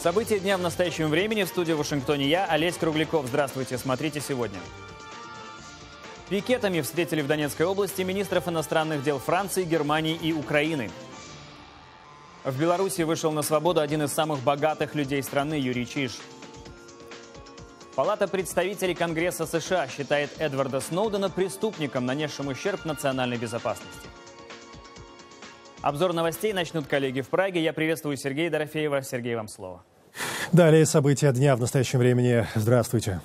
События дня в настоящем времени. В студии в Вашингтоне я, Олесь Кругляков. Здравствуйте, смотрите сегодня. Пикетами встретили в Донецкой области министров иностранных дел Франции, Германии и Украины. В Беларуси вышел на свободу один из самых богатых людей страны Юрий Чиж. Палата представителей Конгресса США считает Эдварда Сноудена преступником, нанесшим ущерб национальной безопасности. Обзор новостей начнут коллеги в Праге. Я приветствую Сергея Дорофеева. Сергей, вам слово. Далее события дня в настоящем времени. Здравствуйте.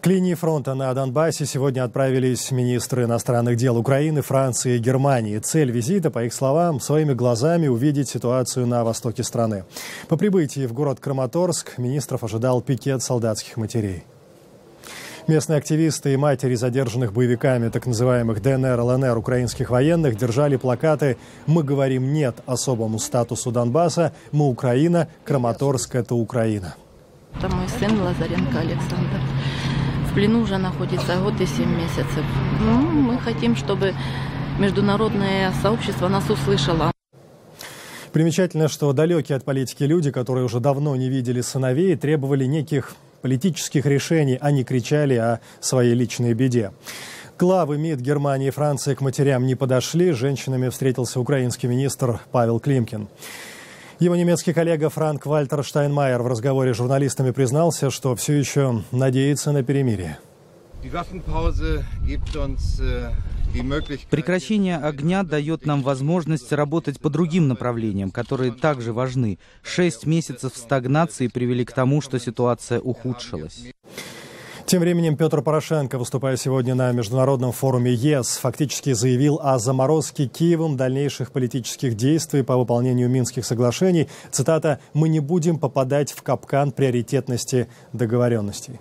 К линии фронта на Донбассе сегодня отправились министры иностранных дел Украины, Франции и Германии. Цель визита, по их словам, своими глазами увидеть ситуацию на востоке страны. По прибытии в город Краматорск министров ожидал пикет солдатских матерей. Местные активисты и матери задержанных боевиками так называемых ДНР, ЛНР украинских военных держали плакаты «Мы говорим нет особому статусу Донбасса», «Мы Украина», «Краматорск – это Украина». Это мой сын Лазаренко Александр. В плену уже находится год и 7 месяцев. Мы хотим, чтобы международное сообщество нас услышало. Примечательно, что далекие от политики люди, которые уже давно не видели сыновей, требовали неких политических решений, а не кричали о своей личной беде. Главы МИД Германии и Франции к матерям не подошли. С женщинами встретился украинский министр Павел Климкин. Его немецкий коллега Франк-Вальтер Штайнмайер в разговоре с журналистами признался, что все еще надеется на перемирие. Прекращение огня дает нам возможность работать по другим направлениям, которые также важны. 6 месяцев стагнации привели к тому, что ситуация ухудшилась. Тем временем Петр Порошенко, выступая сегодня на международном форуме ЕС, фактически заявил о заморозке Киевом дальнейших политических действий по выполнению Минских соглашений. Цитата: «Мы не будем попадать в капкан приоритетности договоренностей».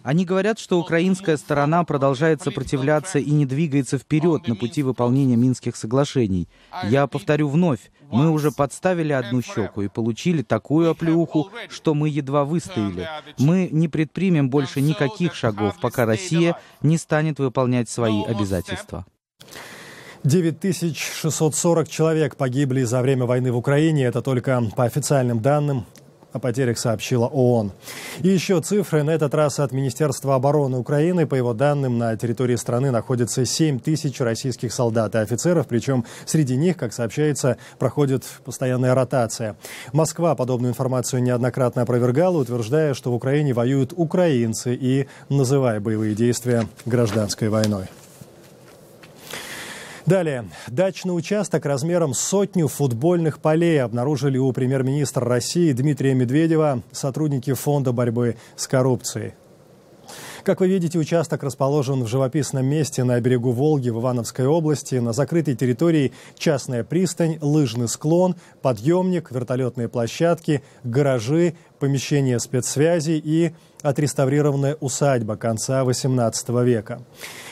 Они говорят, что украинская сторона продолжает сопротивляться и не двигается вперед на пути выполнения Минских соглашений. Я повторю вновь, мы уже подставили одну щеку и получили такую оплеуху, что мы едва выстояли. Мы не предпримем больше никаких шагов, пока Россия не станет выполнять свои обязательства. 9640 человек погибли за время войны в Украине. Это только по официальным данным. О потерях сообщила ООН. И еще цифры, на этот раз от Министерства обороны Украины. По его данным, на территории страны находится 7 тысяч российских солдат и офицеров, причем среди них, как сообщается, проходит постоянная ротация. Москва подобную информацию неоднократно опровергала, утверждая, что в Украине воюют украинцы и называя боевые действия гражданской войной. Далее. Дачный участок размером с 100 футбольных полей обнаружили у премьер-министра России Дмитрия Медведева сотрудники Фонда борьбы с коррупцией. Как вы видите, участок расположен в живописном месте на берегу Волги в Ивановской области. На закрытой территории частная пристань, лыжный склон, подъемник, вертолетные площадки, гаражи, помещения спецсвязи и отреставрированная усадьба конца XVIII века.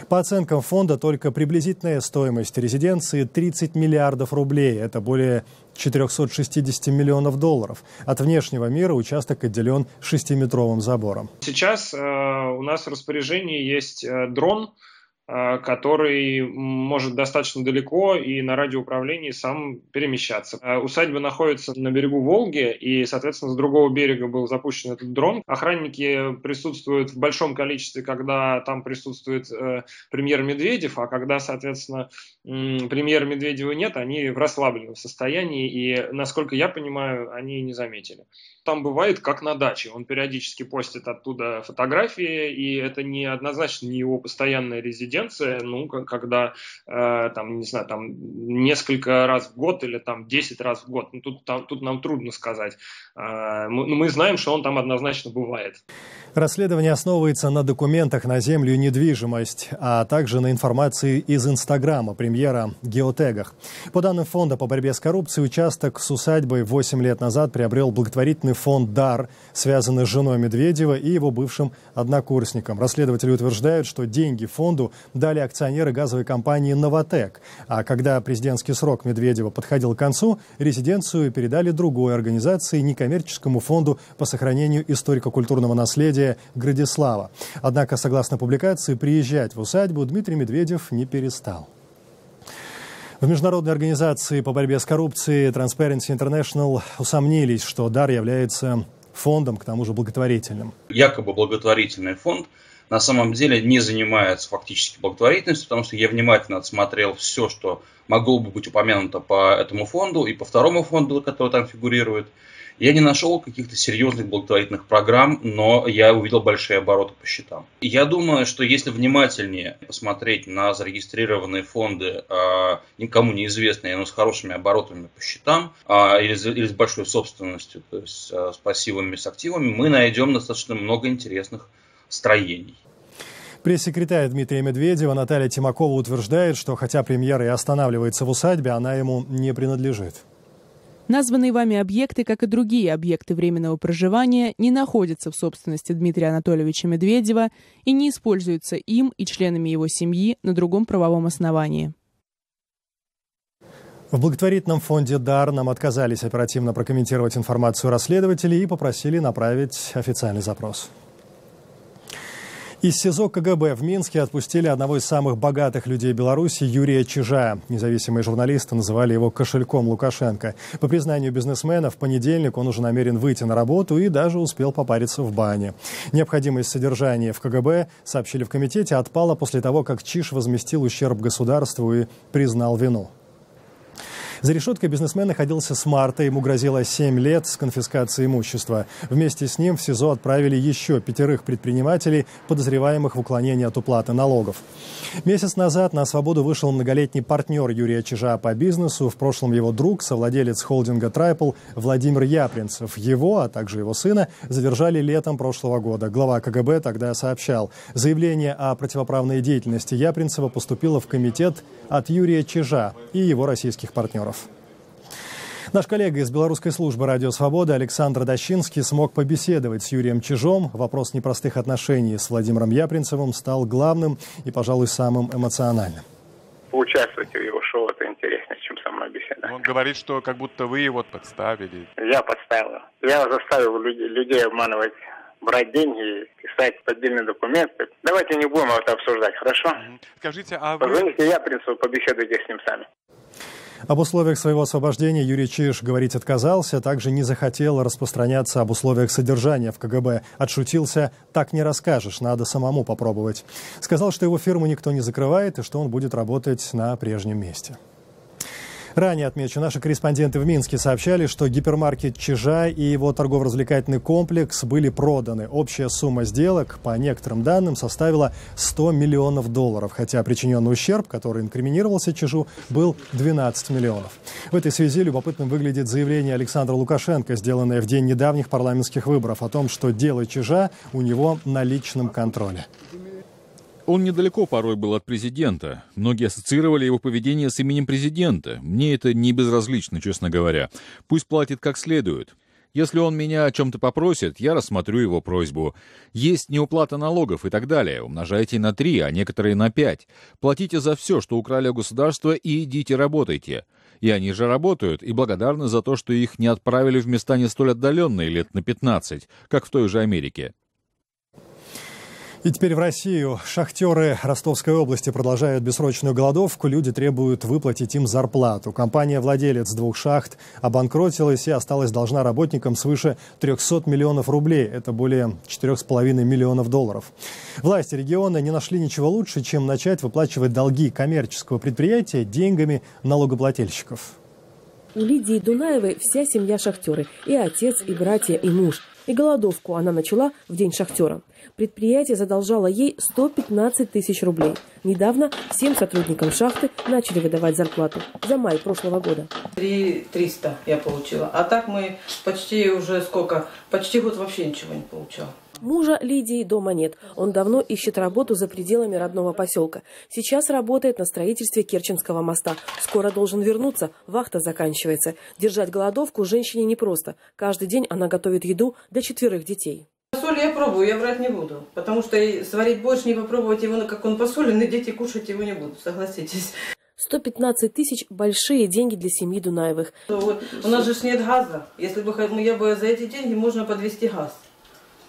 По оценкам фонда, только приблизительная стоимость резиденции 30 миллиардов рублей. Это более 460 миллионов долларов. От внешнего мира участок отделен 6-метровым забором. Сейчас у нас в распоряжении есть дрон, который может достаточно далеко и на радиоуправлении сам перемещаться. Усадьба находится на берегу Волги, и, соответственно, с другого берега был запущен этот дрон. Охранники присутствуют в большом количестве, когда там присутствует премьер Медведев, а когда, соответственно, премьера Медведева нет, они в расслабленном состоянии, и, насколько я понимаю, они не заметили. Там бывает как на даче. Он периодически постит оттуда фотографии, и это не однозначно не его постоянная резиденция, когда там, не знаю, там несколько раз в год или там 10 раз в год. Тут нам трудно сказать. Мы знаем, что он там однозначно бывает. Расследование основывается на документах на землю и недвижимость, а также на информации из Инстаграма премьера, геотегах. По данным Фонда по борьбе с коррупцией, участок с усадьбой 8 лет назад приобрел благотворительный фонд «Дар», связанный с женой Медведева и его бывшим однокурсником. Расследователи утверждают, что деньги фонду дали акционеры газовой компании «Новотек». А когда президентский срок Медведева подходил к концу, резиденцию передали другой организации, некоммерческому фонду по сохранению историко-культурного наследия Градислава. Однако, согласно публикации, приезжать в усадьбу Дмитрий Медведев не перестал. В международной организации по борьбе с коррупцией Transparency International усомнились, что дар является фондом, к тому же благотворительным. Якобы благотворительный фонд на самом деле не занимается фактически благотворительностью, потому что я внимательно отсмотрел все, что могло бы быть упомянуто по этому фонду и по второму фонду, который там фигурирует. Я не нашел каких-то серьезных благотворительных программ, но я увидел большие обороты по счетам. Я думаю, что если внимательнее посмотреть на зарегистрированные фонды, никому неизвестные, но с хорошими оборотами по счетам, или с большой собственностью, то есть с пассивами, с активами, мы найдем достаточно много интересных строений. Пресс-секретарь Дмитрия Медведева Наталья Тимакова утверждает, что хотя премьер и останавливается в усадьбе, она ему не принадлежит. Названные вами объекты, как и другие объекты временного проживания, не находятся в собственности Дмитрия Анатольевича Медведева и не используются им и членами его семьи на другом правовом основании. В благотворительном фонде «Дар» нам отказались оперативно прокомментировать информацию расследователей и попросили направить официальный запрос. Из СИЗО КГБ в Минске отпустили одного из самых богатых людей Беларуси Юрия Чижа. Независимые журналисты называли его кошельком Лукашенко. По признанию бизнесмена, в понедельник он уже намерен выйти на работу и даже успел попариться в бане. Необходимость содержания в КГБ, сообщили в комитете, отпала после того, как Чиж возместил ущерб государству и признал вину. За решеткой бизнесмен находился с марта. Ему грозило 7 лет с конфискацией имущества. Вместе с ним в СИЗО отправили еще 5 предпринимателей, подозреваемых в уклонении от уплаты налогов. Месяц назад на свободу вышел многолетний партнер Юрия Чижа по бизнесу. В прошлом его друг, совладелец холдинга «Трайпл» Владимир Япринцев. Его, а также его сына, задержали летом прошлого года. Глава КГБ тогда сообщал, заявление о противоправной деятельности Япринцева поступило в комитет от Юрия Чижа и его российских партнеров. Наш коллега из белорусской службы «Радио Свобода» Александр Дощинский смог побеседовать с Юрием Чижом. Вопрос непростых отношений с Владимиром Япринцевым стал главным и, пожалуй, самым эмоциональным. Поучаствовать в его шоу — это интереснее, чем со мной беседа. Он говорит, что как будто вы его подставили. Я подставил. Я заставил людей обманывать, брать деньги, писать поддельные документы. Давайте не будем это обсуждать, хорошо? Скажите, а вы... Позвоните Япринцеву, побеседуйте с ним сами. Об условиях своего освобождения Юрий Чиж говорить отказался, также не захотел распространяться об условиях содержания в КГБ. Отшутился: «Так не расскажешь, надо самому попробовать». Сказал, что его фирму никто не закрывает и что он будет работать на прежнем месте. Ранее, отмечу, наши корреспонденты в Минске сообщали, что гипермаркет Чижа и его торгово-развлекательный комплекс были проданы. Общая сумма сделок, по некоторым данным, составила $100 миллионов, хотя причиненный ущерб, который инкриминировался Чижу, был 12 миллионов. В этой связи любопытным выглядит заявление Александра Лукашенко, сделанное в день недавних парламентских выборов, о том, что дело Чижа у него на личном контроле. Он недалеко порой был от президента. Многие ассоциировали его поведение с именем президента. Мне это не безразлично, честно говоря. Пусть платит как следует. Если он меня о чем-то попросит, я рассмотрю его просьбу. Есть неуплата налогов и так далее. Умножайте на 3, а некоторые на 5. Платите за все, что украли у государства, и идите работайте. И они же работают, и благодарны за то, что их не отправили в места не столь отдаленные лет на 15, как в той же Америке. И теперь в Россию. Шахтеры Ростовской области продолжают бессрочную голодовку. Люди требуют выплатить им зарплату. Компания-владелец 2 шахт обанкротилась и осталась должна работникам свыше 300 миллионов рублей. Это более 4,5 миллионов долларов. Власти региона не нашли ничего лучше, чем начать выплачивать долги коммерческого предприятия деньгами налогоплательщиков. У Лидии Дунаевой вся семья шахтеры. И отец, и братья, и муж. И голодовку она начала в день шахтера. Предприятие задолжало ей 115 тысяч рублей. Недавно всем сотрудникам шахты начали выдавать зарплату за май прошлого года. 300 я получила. А так мы почти год вообще ничего не получала. Мужа Лидии дома нет. Он давно ищет работу за пределами родного поселка. Сейчас работает на строительстве Керченского моста. Скоро должен вернуться, вахта заканчивается. Держать голодовку женщине непросто. Каждый день она готовит еду для 4 детей. Соль я пробую, я врать не буду. Потому что сварить борщ, не попробовать его, как он посоленный, дети кушать его не будут, согласитесь. 115 тысяч – большие деньги для семьи Дунаевых. У нас же нет газа. Если бы я бы за эти деньги можно подвести газ.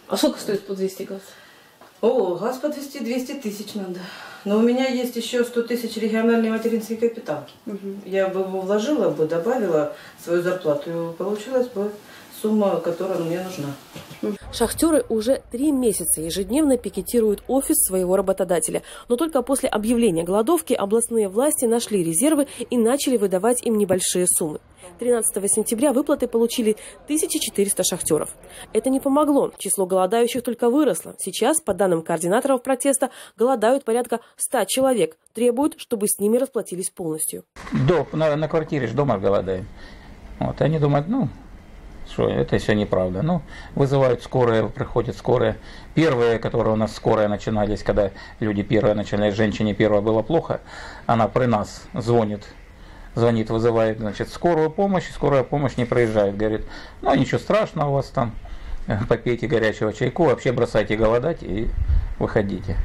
А сколько стоит подвести газ? О, газ подвести 200 тысяч надо. Но у меня есть еще 100 тысяч региональный материнский капитал. Я бы его вложила, бы добавила свою зарплату, и получилась бы сумма, которая мне нужна. Шахтеры уже 3 месяца ежедневно пикетируют офис своего работодателя. Но только после объявления голодовки областные власти нашли резервы и начали выдавать им небольшие суммы. 13 сентября выплаты получили 1400 шахтеров. Это не помогло. Число голодающих только выросло. Сейчас, по данным координаторов протеста, голодают порядка 100 человек. Требуют, чтобы с ними расплатились полностью. На квартире же дома голодаем. Вот, они думают, что это все неправда. Вызывают скорые, приходят скорые. Первые, которые у нас скорые начинались, когда люди первые начали, женщине первое было плохо, она при нас звонит, вызывает, скорую помощь, скорая помощь не проезжает. Говорит, ничего страшного у вас там, попейте горячего чайку, вообще бросайте голодать и выходите.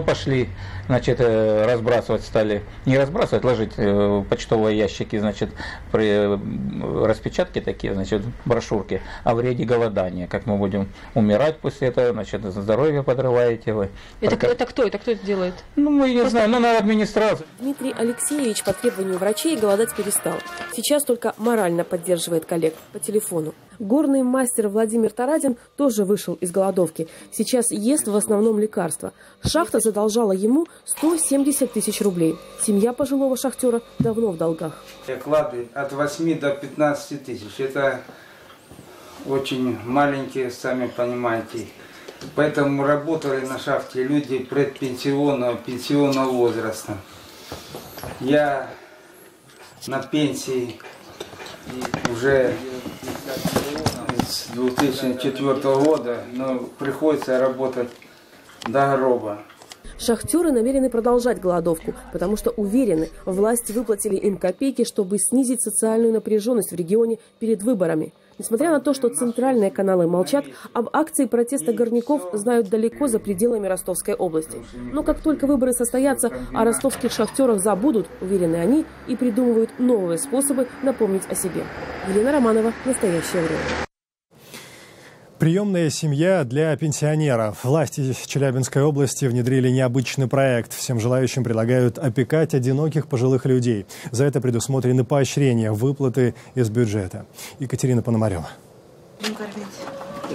Пошли, разбрасывать стали, не разбрасывать, ложить почтовые ящики, при распечатке такие, брошюрки о вреде голодания, как мы будем умирать после этого, здоровье подрываете вы. Это кто это делает? Мы не знаем, на администрацию. Дмитрий Алексеевич по требованию врачей голодать перестал. Сейчас только морально поддерживает коллег по телефону. Горный мастер Владимир Тарадин тоже вышел из голодовки. Сейчас ест в основном лекарства. Шахта задолжала ему 170 тысяч рублей. Семья пожилого шахтера давно в долгах. Оклады от 8 до 15 тысяч. Это очень маленькие, сами понимаете. Поэтому работали на шахте люди предпенсионного, пенсионного возраста. Я на пенсии уже с 2004 года, но приходится работать до гроба. Шахтеры намерены продолжать голодовку, потому что уверены, власти выплатили им копейки, чтобы снизить социальную напряженность в регионе перед выборами. Несмотря на то, что центральные каналы молчат, об акции протеста горняков знают далеко за пределами Ростовской области. Но как только выборы состоятся, о ростовских шахтерах забудут, уверены они, и придумывают новые способы напомнить о себе. Елена Романова, «Настоящее время». Приемная семья для пенсионеров. Власти Челябинской области внедрили необычный проект. Всем желающим предлагают опекать одиноких пожилых людей. За это предусмотрены поощрения, выплаты из бюджета. Екатерина Пономарева.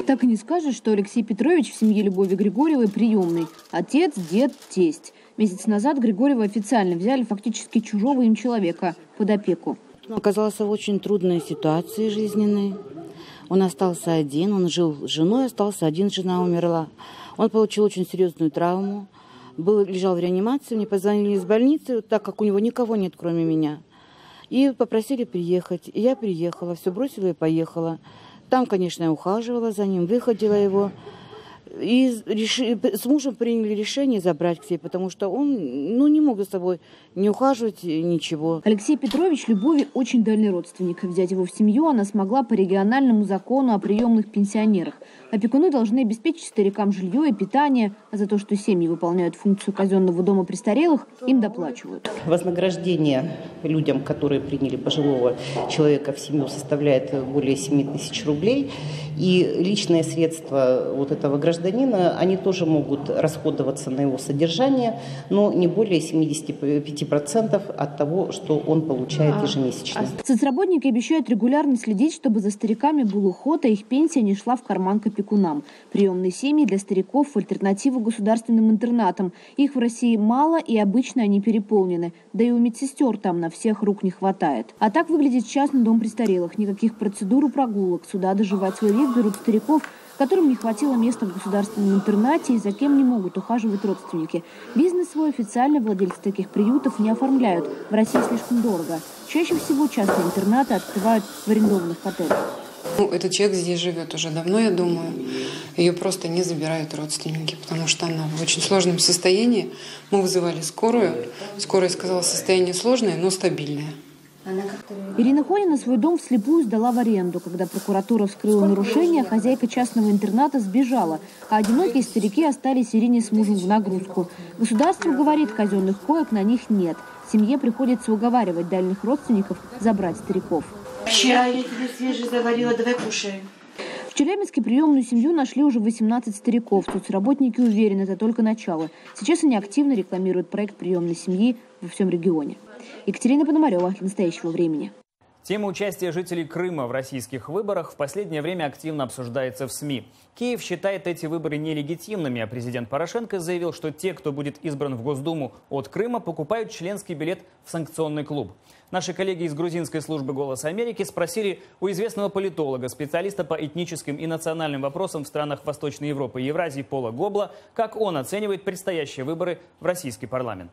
Так и не скажешь, что Алексей Петрович в семье Любови Григорьевой приемный. Отец, дед, тесть. Месяц назад Григорьева официально взяли фактически чужого им человека под опеку. Он оказался в очень трудной ситуации жизненной. Он остался один, он жил с женой, остался один, жена умерла. Он получил очень серьезную травму, лежал в реанимации, мне позвонили из больницы, так как у него никого нет, кроме меня. И попросили приехать. И я приехала, все бросила и поехала. Там, конечно, я ухаживала за ним, выходила его. И с мужем приняли решение забрать к себе, потому что он не мог за собой не ухаживать, ничего. Алексей Петрович Любови очень дальний родственник. Взять его в семью она смогла по региональному закону о приемных пенсионерах. Опекуны должны обеспечить старикам жилье и питание, а за то, что семьи выполняют функцию казенного дома престарелых, им доплачивают. Вознаграждение людям, которые приняли пожилого человека в семью, составляет более 7 тысяч рублей. И личные средства этого гражданина, они тоже могут расходоваться на его содержание, но не более 75% от того, что он получает ежемесячно. Соцработники обещают регулярно следить, чтобы за стариками был уход, а их пенсия не шла в карман к опекунам. Приемные семьи для стариков – альтернатива государственным интернатам. Их в России мало, и обычно они переполнены. Да и у медсестер там на всех рук не хватает. А так выглядит частный дом престарелых. Никаких процедур и прогулок. Сюда доживать свой век берут стариков, которым не хватило места в государственном интернате и за кем не могут ухаживать родственники. Бизнес свой официально владельцы таких приютов не оформляют. В России слишком дорого. Чаще всего частные интернаты открывают в арендованных отелях. Этот человек здесь живет уже давно, я думаю. Ее просто не забирают родственники, потому что она в очень сложном состоянии. Мы вызывали скорую. Скорая сказала, состояние сложное, но стабильное. Ирина Хонина свой дом вслепую сдала в аренду. Когда прокуратура вскрыла нарушение, хозяйка частного интерната сбежала, а одинокие старики остались Ирине с мужем в нагрузку. Государство говорит, казенных коек на них нет. Семье приходится уговаривать дальних родственников забрать стариков. Вчера я тебе свежий заварила, давай кушаем. В Челябинске приемную семью нашли уже 18 стариков. Соцработники уверены, это только начало. Сейчас они активно рекламируют проект приемной семьи во всем регионе. Екатерина Пономарева, для настоящего времени. Тема участия жителей Крыма в российских выборах в последнее время активно обсуждается в СМИ. Киев считает эти выборы нелегитимными, а президент Порошенко заявил, что те, кто будет избран в Госдуму от Крыма, покупают членский билет в санкционный клуб. Наши коллеги из грузинской службы «Голоса Америки» спросили у известного политолога, специалиста по этническим и национальным вопросам в странах Восточной Европы и Евразии Пола Гобла, как он оценивает предстоящие выборы в российский парламент.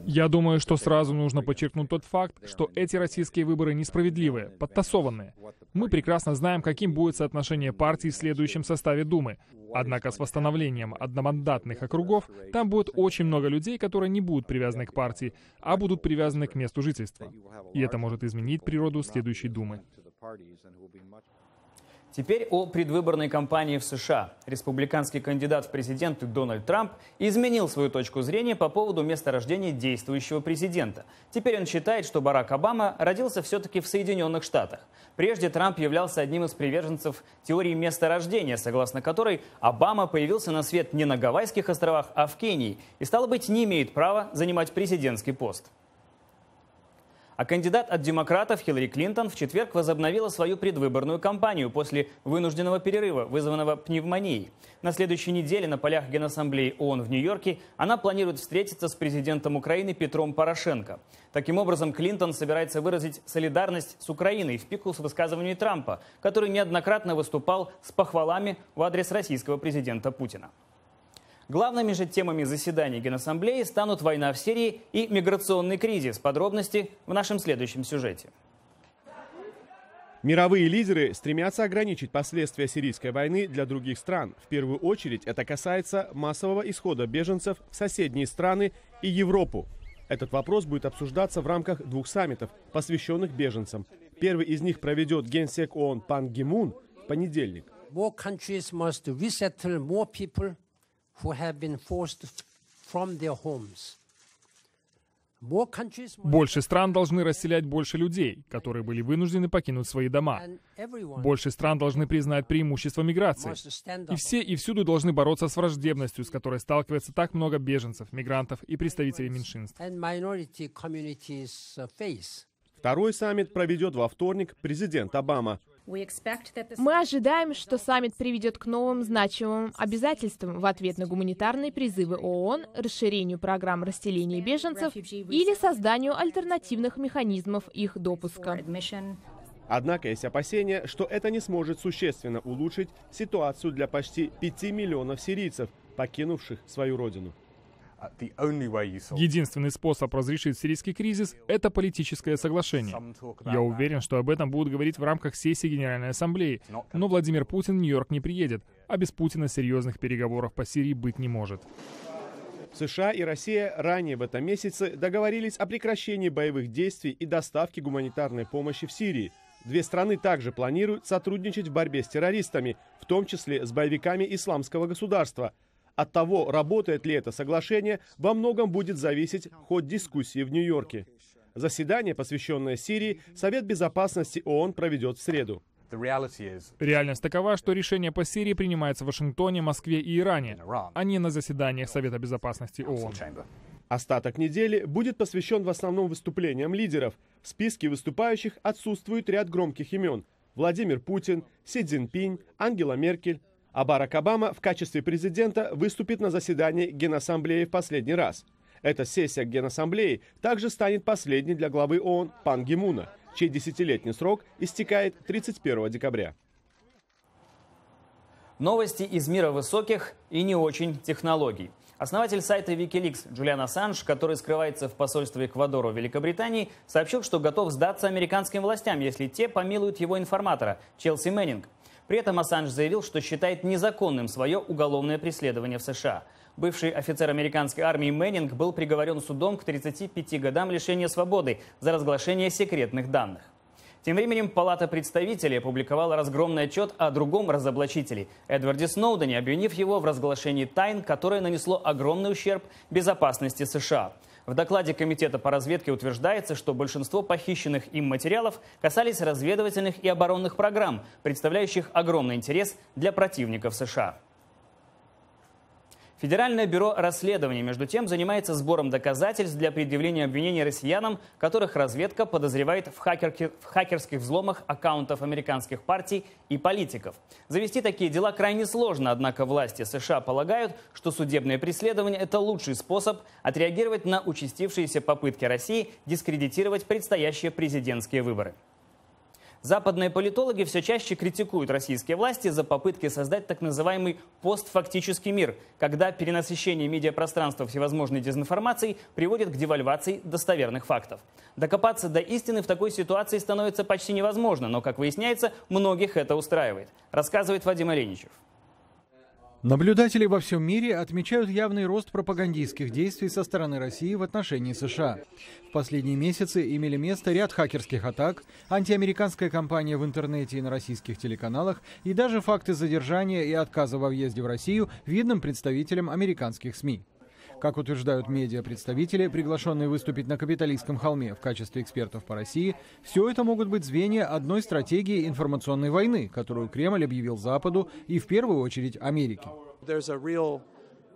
Я думаю, что сразу нужно подчеркнуть тот факт, что эти российские выборы несправедливые, подтасованные. Мы прекрасно знаем, каким будет соотношение партий в следующем составе Думы. Однако с восстановлением одномандатных округов там будет очень много людей, которые не будут привязаны к партии, а будут привязаны к месту жительства. И это может изменить природу следующей Думы. Теперь о предвыборной кампании в США. Республиканский кандидат в президенты Дональд Трамп изменил свою точку зрения по поводу места рождения действующего президента. Теперь он считает, что Барак Обама родился все-таки в Соединенных Штатах. Прежде Трамп являлся одним из приверженцев теории места рождения, согласно которой Обама появился на свет не на Гавайских островах, а в Кении, и, стало быть, не имеет права занимать президентский пост. А кандидат от демократов Хиллари Клинтон в четверг возобновила свою предвыборную кампанию после вынужденного перерыва, вызванного пневмонией. На следующей неделе на полях Генассамблеи ООН в Нью-Йорке она планирует встретиться с президентом Украины Петром Порошенко. Таким образом, Клинтон собирается выразить солидарность с Украиной в пику с высказываниями Трампа, который неоднократно выступал с похвалами в адрес российского президента Путина. Главными же темами заседаний Генассамблеи станут война в Сирии и миграционный кризис. Подробности в нашем следующем сюжете. Мировые лидеры стремятся ограничить последствия сирийской войны для других стран. В первую очередь это касается массового исхода беженцев в соседние страны и Европу. Этот вопрос будет обсуждаться в рамках двух саммитов, посвященных беженцам. Первый из них проведет генсек ООН Пан Ги Мун в понедельник. Больше стран должны расселять больше людей, которые были вынуждены покинуть свои дома. Больше стран должны признать преимущество миграции. И все и всюду должны бороться с враждебностью, с которой сталкивается так много беженцев, мигрантов и представителей меньшинств. Второй саммит проведет во вторник президент Обама. Мы ожидаем, что саммит приведет к новым значимым обязательствам в ответ на гуманитарные призывы ООН, расширению программ расселения беженцев или созданию альтернативных механизмов их допуска. Однако есть опасения, что это не сможет существенно улучшить ситуацию для почти 5 миллионов сирийцев, покинувших свою родину. Единственный способ разрешить сирийский кризис – это политическое соглашение. Я уверен, что об этом будут говорить в рамках сессии Генеральной Ассамблеи. Но Владимир Путин в Нью-Йорк не приедет, а без Путина серьезных переговоров по Сирии быть не может. США и Россия ранее в этом месяце договорились о прекращении боевых действий и доставке гуманитарной помощи в Сирии. Две страны также планируют сотрудничать в борьбе с террористами, в том числе с боевиками Исламского государства. От того, работает ли это соглашение, во многом будет зависеть ход дискуссии в Нью-Йорке. Заседание, посвященное Сирии, Совет безопасности ООН проведет в среду. Реальность такова, что решение по Сирии принимается в Вашингтоне, Москве и Иране, а не на заседаниях Совета безопасности ООН. Остаток недели будет посвящен в основном выступлениям лидеров. В списке выступающих отсутствует ряд громких имен: Владимир Путин, Си Цзиньпинь, Ангела Меркель. А Барак Обама в качестве президента выступит на заседании Генассамблеи в последний раз. Эта сессия Генассамблеи также станет последней для главы ООН Пан Ги Муна, чей 10-летний срок истекает 31 декабря. Новости из мира высоких и не очень технологий. Основатель сайта Wikileaks Джулиан Ассанж, который скрывается в посольстве Эквадора в Великобритании, сообщил, что готов сдаться американским властям, если те помилуют его информатора Челси Мэннинг. При этом Ассанж заявил, что считает незаконным свое уголовное преследование в США. Бывший офицер американской армии Мэннинг был приговорен судом к 35 годам лишения свободы за разглашение секретных данных. Тем временем Палата представителей опубликовала разгромный отчет о другом разоблачителе – Эдварде Сноудене, обвинив его в разглашении тайн, которое нанесло огромный ущерб безопасности США. В докладе Комитета по разведке утверждается, что большинство похищенных им материалов касались разведывательных и оборонных программ, представляющих огромный интерес для противников США. Федеральное бюро расследований, между тем, занимается сбором доказательств для предъявления обвинений россиянам, которых разведка подозревает в хакерских взломах аккаунтов американских партий и политиков. Завести такие дела крайне сложно, однако власти США полагают, что судебное преследование – это лучший способ отреагировать на участившиеся попытки России дискредитировать предстоящие президентские выборы. Западные политологи все чаще критикуют российские власти за попытки создать так называемый постфактический мир, когда перенасыщение медиапространства всевозможной дезинформацией приводит к девальвации достоверных фактов. Докопаться до истины в такой ситуации становится почти невозможно, но, как выясняется, многих это устраивает, рассказывает Вадим Оленичев. Наблюдатели во всем мире отмечают явный рост пропагандистских действий со стороны России в отношении США. В последние месяцы имели место ряд хакерских атак, антиамериканская кампания в интернете и на российских телеканалах, и даже факты задержания и отказа во въезде в Россию видным представителям американских СМИ. Как утверждают медиа-представители, приглашенные выступить на Капитолийском холме в качестве экспертов по России, все это могут быть звенья одной стратегии информационной войны, которую Кремль объявил Западу и в первую очередь Америке.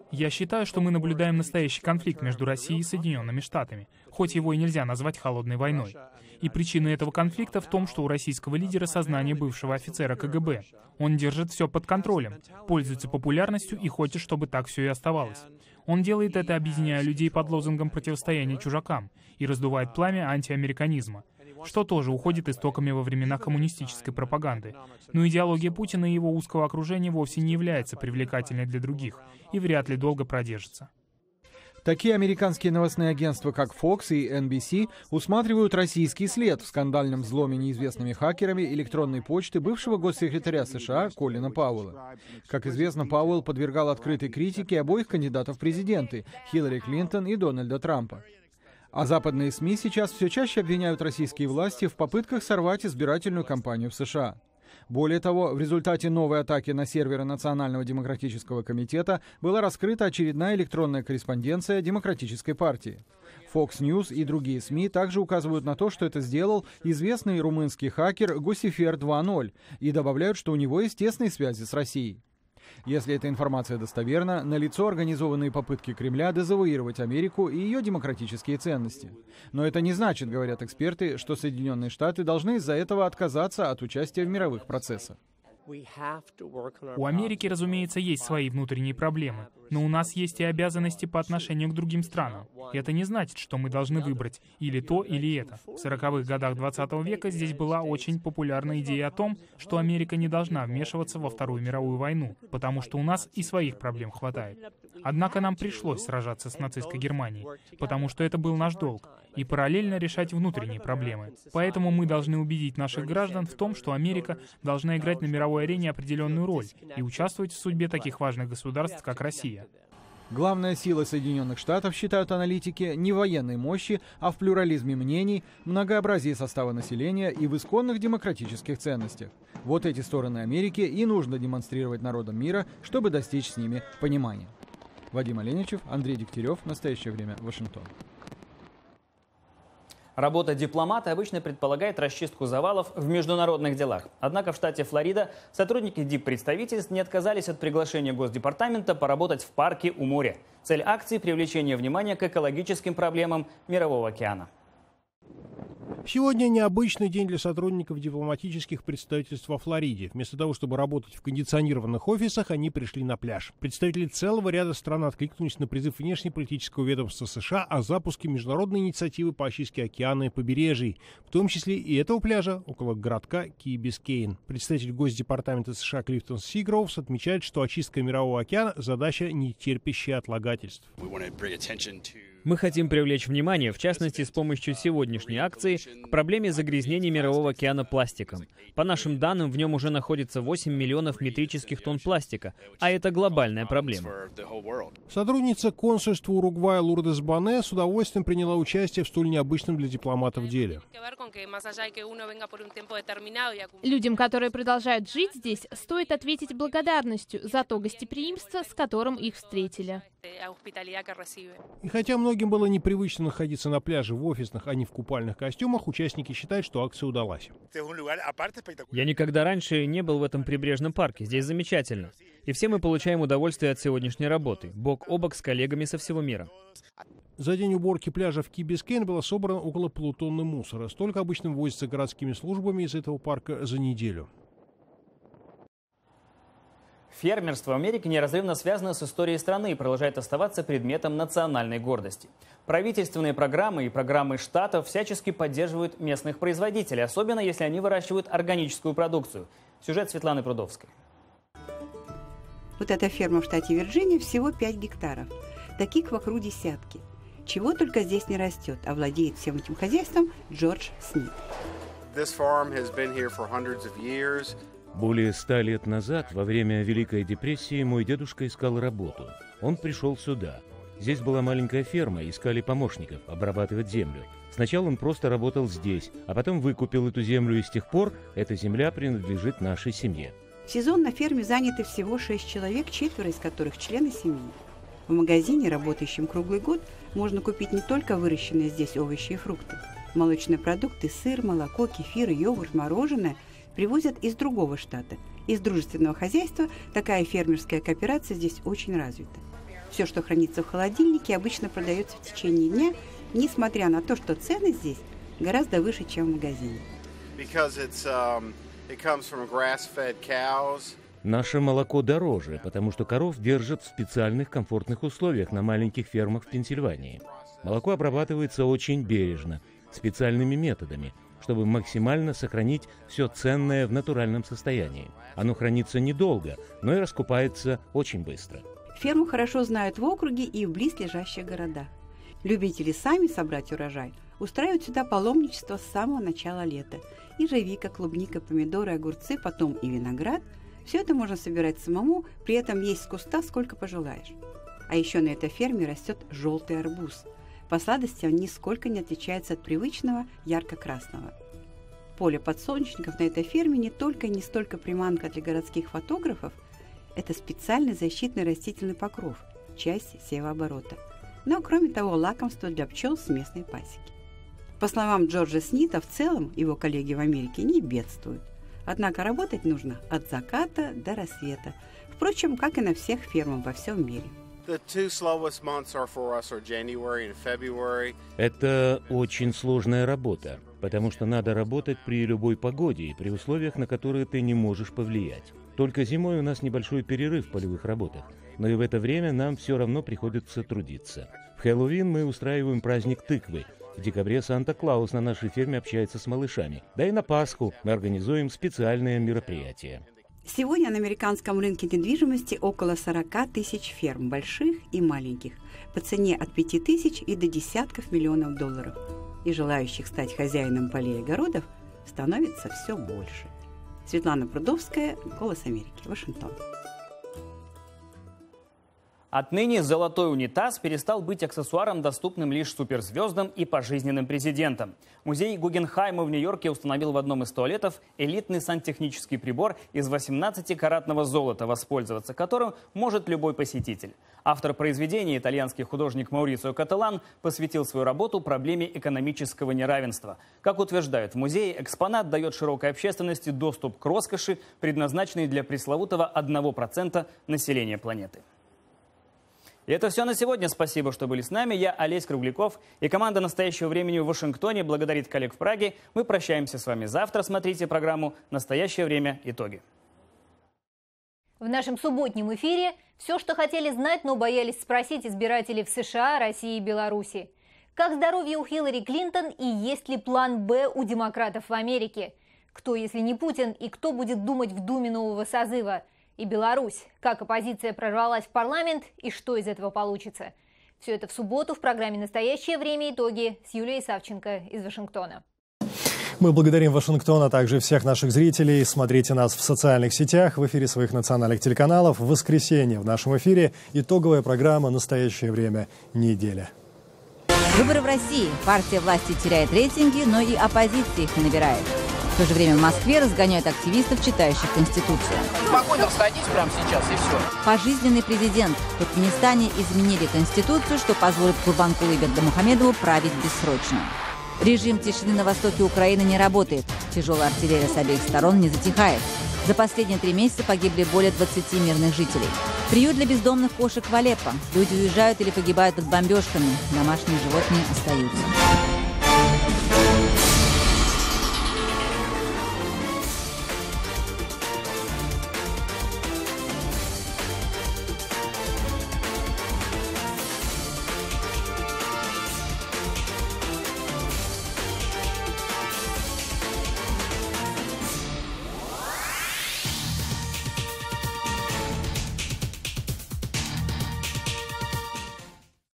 Я считаю, что мы наблюдаем настоящий конфликт между Россией и Соединенными Штатами, хоть его и нельзя назвать холодной войной. И причина этого конфликта в том, что у российского лидера сознание бывшего офицера КГБ. Он держит все под контролем, пользуется популярностью и хочет, чтобы так все и оставалось. Он делает это, объединяя людей под лозунгом противостояния чужакам и раздувает пламя антиамериканизма, что тоже уходит истоками во времена коммунистической пропаганды. Но идеология Путина и его узкого окружения вовсе не является привлекательной для других и вряд ли долго продержится. Такие американские новостные агентства, как Fox и NBC, усматривают российский след в скандальном взломе неизвестными хакерами электронной почты бывшего госсекретаря США Колина Пауэлла. Как известно, Пауэлл подвергал открытой критике обоих кандидатов в президенты – Хиллари Клинтон и Дональда Трампа. А западные СМИ сейчас все чаще обвиняют российские власти в попытках сорвать избирательную кампанию в США. Более того, в результате новой атаки на серверы Национального демократического комитета была раскрыта очередная электронная корреспонденция Демократической партии. Fox News и другие СМИ также указывают на то, что это сделал известный румынский хакер Гусифер 2.0 и добавляют, что у него есть тесные связи с Россией. Если эта информация достоверна, налицо организованные попытки Кремля дезавуировать Америку и ее демократические ценности. Но это не значит, говорят эксперты, что Соединенные Штаты должны из-за этого отказаться от участия в мировых процессах. У Америки, разумеется, есть свои внутренние проблемы, но у нас есть и обязанности по отношению к другим странам. И это не значит, что мы должны выбрать или то, или это. В 40-х годах 20 века здесь была очень популярна идея о том, что Америка не должна вмешиваться во Вторую мировую войну, потому что у нас и своих проблем хватает. Однако нам пришлось сражаться с нацистской Германией, потому что это был наш долг, и параллельно решать внутренние проблемы. Поэтому мы должны убедить наших граждан в том, что Америка должна играть на мировой арене определенную роль и участвовать в судьбе таких важных государств, как Россия. Главная сила Соединенных Штатов, считают аналитики, не в военной мощи, а в плюрализме мнений, многообразии состава населения и в исконных демократических ценностях. Вот эти стороны Америки и нужно демонстрировать народам мира, чтобы достичь с ними понимания. Вадим Оленичев, Андрей Дегтярев. Настоящее время. Вашингтон. Работа дипломата обычно предполагает расчистку завалов в международных делах. Однако в штате Флорида сотрудники диппредставительств не отказались от приглашения Госдепартамента поработать в парке у моря. Цель акции – привлечение внимания к экологическим проблемам Мирового океана. Сегодня необычный день для сотрудников дипломатических представительств во Флориде. Вместо того, чтобы работать в кондиционированных офисах, они пришли на пляж. Представители целого ряда стран откликнулись на призыв внешнеполитического ведомства США о запуске международной инициативы по очистке океана и побережий, в том числе и этого пляжа около городка Ки-Бискейн. Представитель Госдепартамента США Клифтон Сигроувс отмечает, что очистка Мирового океана – задача, не терпящая отлагательств. Мы хотим привлечь внимание, в частности, с помощью сегодняшней акции, к проблеме загрязнения Мирового океана пластиком. По нашим данным, в нем уже находится 8 миллионов метрических тонн пластика, а это глобальная проблема. Сотрудница консульства Уругвая Лурдес Боне с удовольствием приняла участие в столь необычном для дипломатов деле. Людям, которые продолжают жить здесь, стоит ответить благодарностью за то гостеприимство, с которым их встретили. И хотя многие многим было непривычно находиться на пляже в офисных, а не в купальных костюмах, участники считают, что акция удалась. Я никогда раньше не был в этом прибрежном парке. Здесь замечательно. И все мы получаем удовольствие от сегодняшней работы, бок о бок с коллегами со всего мира. За день уборки пляжа в Ки-Бискейн было собрано около полутонны мусора. Столько обычно вывозится городскими службами из этого парка за неделю. Фермерство в Америке неразрывно связано с историей страны и продолжает оставаться предметом национальной гордости. Правительственные программы и программы штатов всячески поддерживают местных производителей, особенно если они выращивают органическую продукцию. Сюжет Светланы Прудовской. Вот эта ферма в штате Вирджиния всего 5 гектаров. Таких вокруг десятки. Чего только здесь не растет, а владеет всем этим хозяйством Джордж Снит. Более 100 лет назад, во время Великой депрессии, мой дедушка искал работу. Он пришел сюда. Здесь была маленькая ферма, искали помощников обрабатывать землю. Сначала он просто работал здесь, а потом выкупил эту землю, и с тех пор эта земля принадлежит нашей семье. В сезон на ферме заняты всего 6 человек, 4 из которых члены семьи. В магазине, работающем круглый год, можно купить не только выращенные здесь овощи и фрукты. Молочные продукты, сыр, молоко, кефир, йогурт, мороженое привозят из другого штата. Из дружественного хозяйства такая фермерская кооперация здесь очень развита. Все, что хранится в холодильнике, обычно продается в течение дня, несмотря на то, что цены здесь гораздо выше, чем в магазине. Наше молоко дороже, потому что коров держат в специальных комфортных условиях на маленьких фермах в Пенсильвании. Молоко обрабатывается очень бережно, специальными методами, чтобы максимально сохранить все ценное в натуральном состоянии. Оно хранится недолго, но и раскупается очень быстро. Ферму хорошо знают в округе и в близлежащих городах. Любители сами собрать урожай устраивают сюда паломничество с самого начала лета. Ежевика, клубника, помидоры, огурцы, потом и виноград – все это можно собирать самому, при этом есть с куста сколько пожелаешь. А еще на этой ферме растет желтый арбуз. По сладости он нисколько не отличается от привычного ярко-красного. Поле подсолнечников на этой ферме не только и не столько приманка для городских фотографов, это специальный защитный растительный покров, часть севооборота. Но, кроме того, лакомство для пчел с местной пасеки. По словам Джорджа Снита, в целом его коллеги в Америке не бедствуют. Однако работать нужно от заката до рассвета. Впрочем, как и на всех фермах во всем мире. Это очень сложная работа, потому что надо работать при любой погоде и при условиях, на которые ты не можешь повлиять. Только зимой у нас небольшой перерыв в полевых работах, но и в это время нам все равно приходится трудиться. В Хэллоуин мы устраиваем праздник тыквы. В декабре Санта-Клаус на нашей ферме общается с малышами. Да и на Пасху мы организуем специальные мероприятия. Сегодня на американском рынке недвижимости около 40 тысяч ферм, больших и маленьких, по цене от 5 тысяч и до десятков миллионов долларов. И желающих стать хозяином полей и огородов становится все больше. Светлана Прудовская, «Голос Америки», Вашингтон. Отныне золотой унитаз перестал быть аксессуаром, доступным лишь суперзвездам и пожизненным президентам. Музей Гугенхайма в Нью-Йорке установил в одном из туалетов элитный сантехнический прибор из 18-каратного золота, воспользоваться которым может любой посетитель. Автор произведения, итальянский художник Маурицио Кателан, посвятил свою работу проблеме экономического неравенства. Как утверждают в музее, экспонат дает широкой общественности доступ к роскоши, предназначенной для пресловутого 1% населения планеты. И это все на сегодня. Спасибо, что были с нами. Я Олесь Кругляков и команда «Настоящего времени» в Вашингтоне благодарит коллег в Праге. Мы прощаемся с вами завтра. Смотрите программу «Настоящее время. Итоги». В нашем субботнем эфире все, что хотели знать, но боялись спросить избиратели в США, России и Беларуси. Как здоровье у Хиллари Клинтон и есть ли план «Б» у демократов в Америке? Кто, если не Путин, и кто будет думать в Думе нового созыва? И Беларусь. Как оппозиция прорвалась в парламент и что из этого получится? Все это в субботу в программе «Настоящее время. Итоги» с Юлией Савченко из Вашингтона. Мы благодарим Вашингтон, а также всех наших зрителей. Смотрите нас в социальных сетях, в эфире своих национальных телеканалов. В воскресенье в нашем эфире итоговая программа «Настоящее время. Неделя». Выборы в России. Партия власти теряет рейтинги, но и оппозиция их не набирает. В то же время в Москве разгоняют активистов, читающих Конституцию. Спокойно расходись прямо сейчас и все. Пожизненный президент. В Туркменистане изменили Конституцию, что позволит Гурбанкулу Бердымухамедову править бессрочно. Режим тишины на востоке Украины не работает. Тяжелая артиллерия с обеих сторон не затихает. За последние 3 месяца погибли более 20 мирных жителей. Приют для бездомных кошек в Алеппо. Люди уезжают или погибают под бомбежками. Домашние животные остаются.